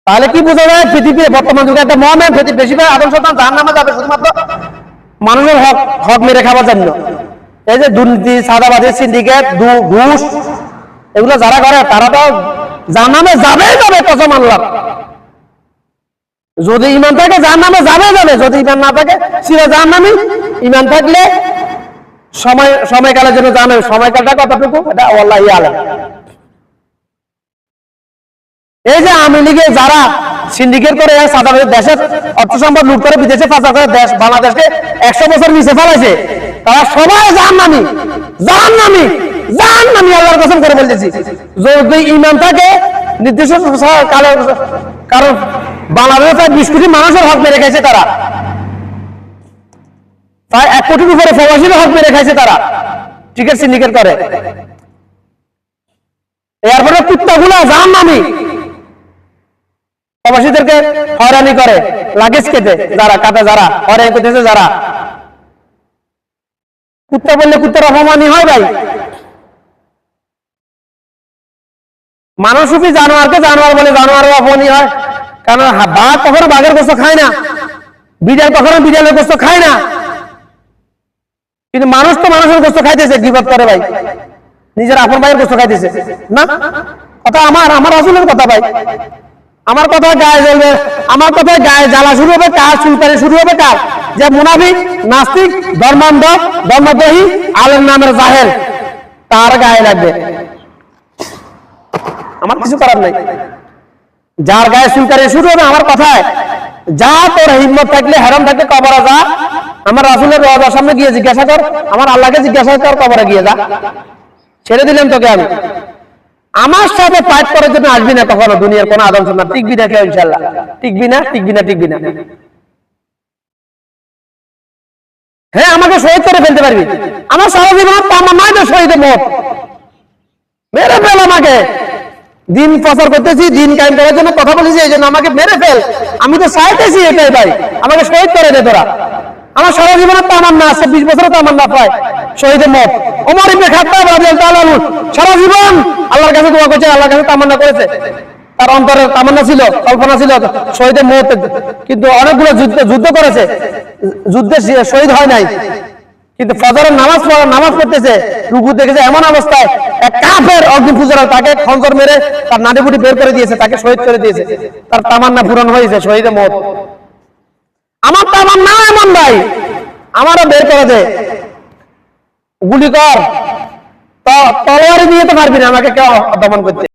তাহলে কি বোঝা যায় পৃথিবীর বর্তমান যুগে একটা মহামেন পৃথিবী বেশিরভাগ আদম সন্তান জাহান্নামে যাবে শুধুমাত্র মানুষের হক হক মেরে খাওয়ার জন্য। এই যে দুর্নীতি, সাদাবাজি, সিন্ডিকেট, ঘুষ এগুলো যারা করে তারা তো জাহান্নামে যাবে কসম আল্লাহ। যদি ঈমান থাকে জাহান্নামে যাবে, যদি ঈমান না থাকে চির জাহান্নামী। ঈমান থাকলে সময়কালের জন্য জানে, সময়কালটা কতটুকু এটা আল্লাহই আলেম। এই যে আওয়ামী লীগে যারা সিন্ডিকেট করে দেশের অর্থ সম্পদ লুট করে বিদেশে পাচার করে দেশ বাংলাদেশকে 100 বছর নিচে ফেলাইছে, তারা সবাই জাহান্নামী আল্লাহর কসম করে বলতেছি। যদি ঈমান থাকে নির্দিষ্ট কারণ বাংলাদেশে 20 কোটি মানুষের হক মেরে খাইছে তারা, প্রায় 1 কোটির উপরে প্রবাসীর হক মেরে খাইছে তারা টিকিট সিন্ডিকেট করে। এরপরে কুত্তাগুলো জাহান্নামী প্রবাসীদেরকে হয়রানি করে, লাগেজ কেটে যারা কাটে, যারা হয়রানি করতেছে, যারা কুত্তা বললে কুত্তার অপমানই হয় ভাই। মানুষরূপী জানোয়ারকে জানোয়ার বলে জানোয়ারের অপমানই হয়। কারণ বাঘ কখনো বাঘের গোস্ত খায় না, বিড়াল কখনো বিড়ালের গোস্ত খায় না, কিন্তু মানুষ তো মানুষের গোস্ত খাইতেছে, গিবত করে ভাই, নিজের আপন ভাইয়ের গোস্ত খাইতেছে না। কথা আমার রাসূলের কথা ভাই, আমার কথায় গায়ে জ্বলবে, আমার কথায় গায়ে জ্বালা শুরু হবে কার, চুলকানি শুরু হবে কার, যে মুনাফিক, নাস্তিক, ধর্মান্ধ, ধর্মদ্রোহী, আলেম নামের জাহেল, তার গায়ে লাগবে। আমার কিছু করার নাই। যার গায়ে চুলকানি শুরু হবে আমার কথায়, যা তোর হিম্মত থাকলে হারাম থাকলে কবরে যা, আমার রাসূলের রওজার সামনে গিয়ে জিজ্ঞাসা কর, আমার আল্লাহকে জিজ্ঞাসা কর, কবরে গিয়ে যা। ছেড়ে দিলাম তোকে আমি। আমার সাথে ফাইট করার জন্য আসবি না কখনো দুনিয়ার কোন আদম সন্তান, টিকবি না কেউ ইনশাআল্লাহ, টিকবি না। হ্যাঁ, আমাকে শহীদ করে ফেলতে পারবি, আমার সারা জীবন তামান্নাই তো শহীদের মত, মেরে ফেল আমাকে। দিন প্রচার করতেছি, দিন কায়েম করার জন্য কথা বলেছি, এই জন্য আমাকে মেরে ফেল। আমি তো চাইতেছি এটাই ভাই, আমাকে শহীদ করে দে তোরা। আমার সারা জীবনের তামান্না আছে, 20 বছরের তামান্না পায় শহীদের মত। ওমর ইবনে খাত্তাব রাদিয়াল্লাহু তাআলা সারা জীবন আল্লাহর কাছে দোয়া করেছে, আল্লাহর কাছে তামান্না করেছে, তার অন্তরে তামান্না ছিল, কল্পনা ছিল শহীদের মত। কিন্তু অনেকগুলো যুদ্ধ করেছে, যুদ্ধে শহীদ হয় নাই। কিন্তু ফজরের নামাজ পড়তেছে, রুকু দেখেছে, এমন অবস্থায় এক কাফের অগ্নি পূজারা তাকে খঞ্জর মেরে তার নাড়িবুটি বের করে দিয়েছে, তাকে শহীদ করে দিয়েছে। তার তামান্না পূরণ হয়েছে, শহীদের মত। আমার তামান্না এমন ভাই, আমারও বের করে দে, গুলি কর, তলোয়ারি দিয়ে তো পারবি না আমাকে কেউ দমন করতে।